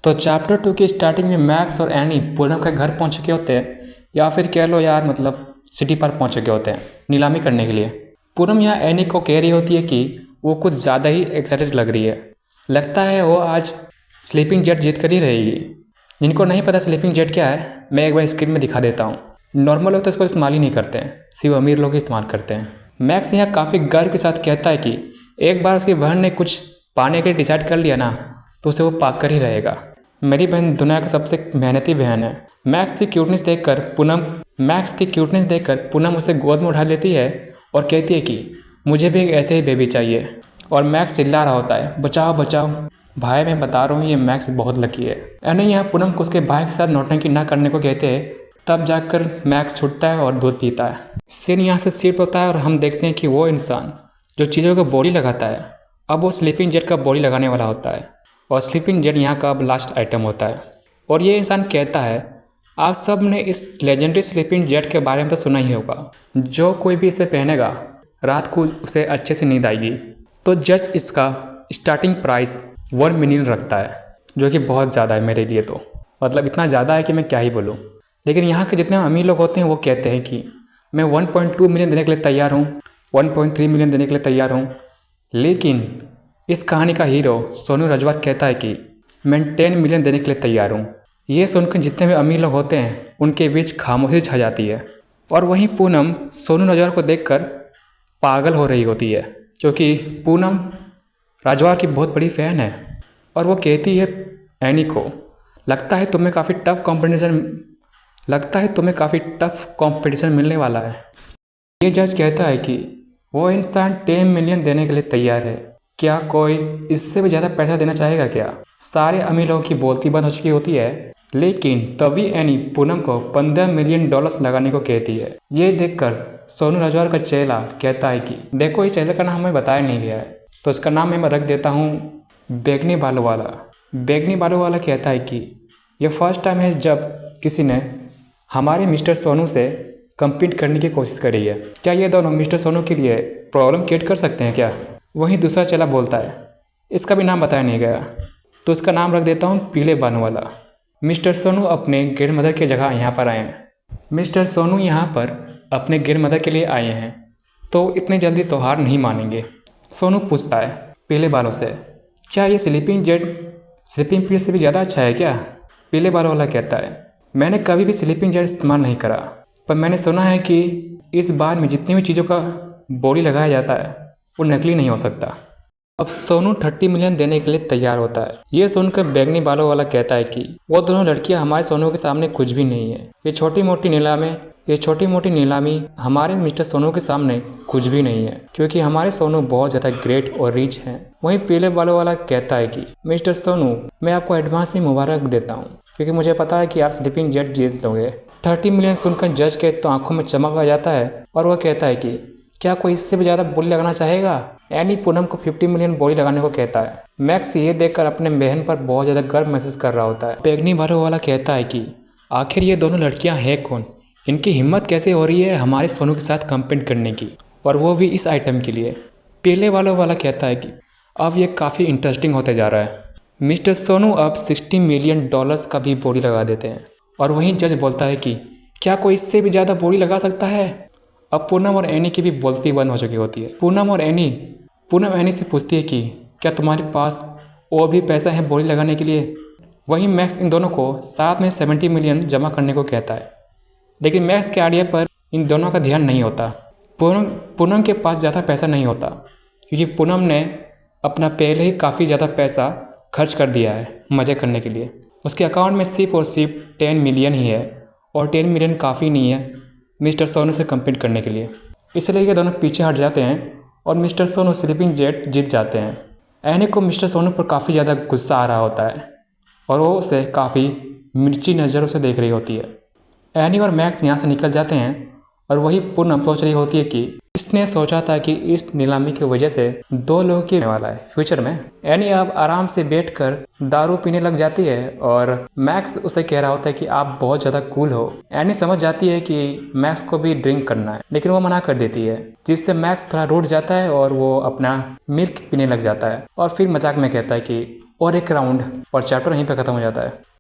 तो चैप्टर 2 की स्टार्टिंग में मैक्स और एनी पूनम के घर पहुंच चुके होते हैं, या फिर कह लो यार मतलब सिटी पर पहुंच चुके होते हैं नीलामी करने के लिए। पूनम यहाँ एनी को कह रही होती है कि वो कुछ ज़्यादा ही एक्साइटेड लग रही है। लगता है वो आज स्लीपिंग जेट जीत कर ही रहेगी। जिनको नहीं पता स्लीपिंग जेट क्या है, मैं एक बार स्क्रीन में दिखा देता हूँ। नॉर्मल लोग तो इसको इस्तेमाल ही नहीं करते हैं, सिर्फ अमीर लोग ही इस्तेमाल करते हैं। मैक्स यहाँ काफ़ी गर्व के साथ कहता है कि एक बार उसकी बहन ने कुछ पाने के लिए डिसाइड कर लिया ना, तो उसे वो पाकर ही रहेगा। मेरी बहन दुनिया की सबसे मेहनती बहन है। मैक्स की क्यूटनेस देखकर पूनम उसे गोद में उठा लेती है और कहती है कि मुझे भी एक ऐसे ही बेबी चाहिए। और मैक्स चिल्ला रहा होता है, बचाओ बचाओ भाई, मैं बता रहा हूँ ये मैक्स बहुत लकी है। एनी यहाँ पूनम को उसके भाई के साथ नौटंकी ना करने को कहते हैं। तब जाकर मैक्स छूटता है और दूध पीता है। सीन यहाँ से शिफ्ट होता है और हम देखते हैं कि वो इंसान जो चीज़ों को बॉडी लगाता है, अब वो स्लीपिंग जेट का बॉडी लगाने वाला होता है। और स्लीपिंग जेट यहाँ का अब लास्ट आइटम होता है। और ये इंसान कहता है, आप सब ने इस लेजेंडरी स्लीपिंग जेट के बारे में तो सुना ही होगा, जो कोई भी इसे पहनेगा रात को उसे अच्छे से नींद आएगी। तो जज इसका स्टार्टिंग प्राइस 1 मिलियन रखता है, जो कि बहुत ज़्यादा है मेरे लिए। तो मतलब इतना ज़्यादा है कि मैं क्या ही बोलूँ। लेकिन यहाँ के जितने अमीर लोग होते हैं वो कहते हैं कि मैं 1.2 मिलियन देने के लिए तैयार हूँ, 1.3 मिलियन देने के लिए तैयार हूँ। लेकिन इस कहानी का हीरो सोनू रजवार कहता है कि मैं 10 मिलियन देने के लिए तैयार हूँ। ये सुनकर जितने भी अमीर लोग होते हैं उनके बीच खामोशी छा जाती है। और वहीं पूनम सोनू रजवार को देखकर पागल हो रही होती है, क्योंकि पूनम रजवार की बहुत बड़ी फ़ैन है। और वो कहती है एनी को, लगता है तुम्हें काफ़ी टफ कंपटीशन मिलने वाला है। ये जज कहता है कि वो इंसान 10 मिलियन देने के लिए तैयार है, क्या कोई इससे भी ज़्यादा पैसा देना चाहेगा क्या। सारे अमीर लोगों की बोलती बंद हो चुकी होती है। लेकिन तभी एनी पूनम को $15 मिलियन लगाने को कहती है। ये देखकर सोनू रजवार का चेला कहता है कि देखो, इस चेले का नाम हमें बताया नहीं गया है, तो इसका नाम मैं रख देता हूँ बेगनी बालों वाला। बेगनी बालों वाला कहता है कि यह फर्स्ट टाइम है जब किसी ने हमारे मिस्टर सोनू से कम्पीट करने की कोशिश करी है। क्या ये दोनों मिस्टर सोनू के लिए प्रॉब्लम क्रिएट कर सकते हैं क्या। वहीं दूसरा चेला बोलता है, इसका भी नाम बताया नहीं गया, तो इसका नाम रख देता हूँ पीले बालों वाला। मिस्टर सोनू अपने ग्रैंड मदर की जगह यहाँ पर आए हैं। मिस्टर सोनू यहाँ पर अपने ग्रैंड मदर के लिए आए हैं, तो इतनी जल्दी त्योहार नहीं मानेंगे। सोनू पूछता है पीले बालों से, क्या ये स्लीपिंग पील से भी ज़्यादा अच्छा है क्या। पीले बालों वाला कहता है, मैंने कभी भी स्लीपिंग जेट इस्तेमाल नहीं करा, पर मैंने सुना है कि इस बार में जितनी भी चीज़ों का बॉडी लगाया जाता है वो नकली नहीं हो सकता। अब सोनू 30 मिलियन देने के लिए तैयार होता है। ये सुनकर बैगनी बालों वाला कहता है कि वो दोनों लड़कियां हमारे सोनू के सामने कुछ भी नहीं है। ये छोटी मोटी नीलामी हमारे मिस्टर सोनू के सामने कुछ भी नहीं है, क्योंकि हमारे सोनू बहुत ज़्यादा ग्रेट और रिच हैं। वहीं पीले बालों वाला कहता है कि मिस्टर सोनू, मैं आपको एडवांस में मुबारक देता हूँ, क्योंकि मुझे पता है कि आप स्लीपिंग जेट जीत लोगे। 30 मिलियन सुनकर जज के तो आंखों में चमक आ जाता है और वह कहता है कि क्या कोई इससे भी ज़्यादा बॉडी लगाना चाहेगा। एनी पूनम को 50 मिलियन बॉडी लगाने को कहता है। मैक्स ये देखकर अपने बहन पर बहुत ज़्यादा गर्व महसूस कर रहा होता है। बैगनी बालों वाला कहता है कि आखिर ये दोनों लड़कियां हैं कौन, इनकी हिम्मत कैसे हो रही है हमारे सोनू के साथ कंपीट करने की, और वो भी इस आइटम के लिए। पीले बालों वाला कहता है कि अब ये काफ़ी इंटरेस्टिंग होते जा रहा है। मिस्टर सोनू अब $60 मिलियन का भी बॉडी लगा देते हैं। और वहीं जज बोलता है कि क्या कोई इससे भी ज़्यादा बॉडी लगा सकता है। अब पूनम और एनी की भी बोलती बंद हो चुकी होती है। पूनम एनी से पूछती है कि क्या तुम्हारे पास और भी पैसा है बॉडी लगाने के लिए। वहीं मैक्स इन दोनों को साथ में 70 मिलियन जमा करने को कहता है। लेकिन मैक्स के आइडिया पर इन दोनों का ध्यान नहीं होता। पूनम के पास ज़्यादा पैसा नहीं होता, क्योंकि पूनम ने अपना पहले ही काफ़ी ज़्यादा पैसा खर्च कर दिया है मज़े करने के लिए। उसके अकाउंट में सिर्फ 10 मिलियन ही है, और 10 मिलियन काफ़ी नहीं है मिस्टर सोनू से कम्पीट करने के लिए। इसलिए ये दोनों पीछे हट जाते हैं और मिस्टर सोनू स्लीपिंग जेट जीत जाते हैं। एनी को मिस्टर सोनू पर काफ़ी ज़्यादा गुस्सा आ रहा होता है और वो उसे काफ़ी मिर्ची नज़रों से देख रही होती है। एनी और मैक्स यहाँ से निकल जाते हैं और वही पूनम सोच रही होती है कि इसने सोचा था कि इस नीलामी की वजह से 2 लोगों की होने वाला है फ्यूचर में। एनी अब आराम से बैठकर दारू पीने लग जाती है और मैक्स उसे कह रहा होता है कि आप बहुत ज़्यादा कूल हो। एनी समझ जाती है कि मैक्स को भी ड्रिंक करना है, लेकिन वो मना कर देती है, जिससे मैक्स थोड़ा रूठ जाता है और वो अपना मिल्क पीने लग जाता है। और फिर मजाक में कहता है कि और एक राउंड और चैप्टर यहीं पे ख़त्म हो जाता है।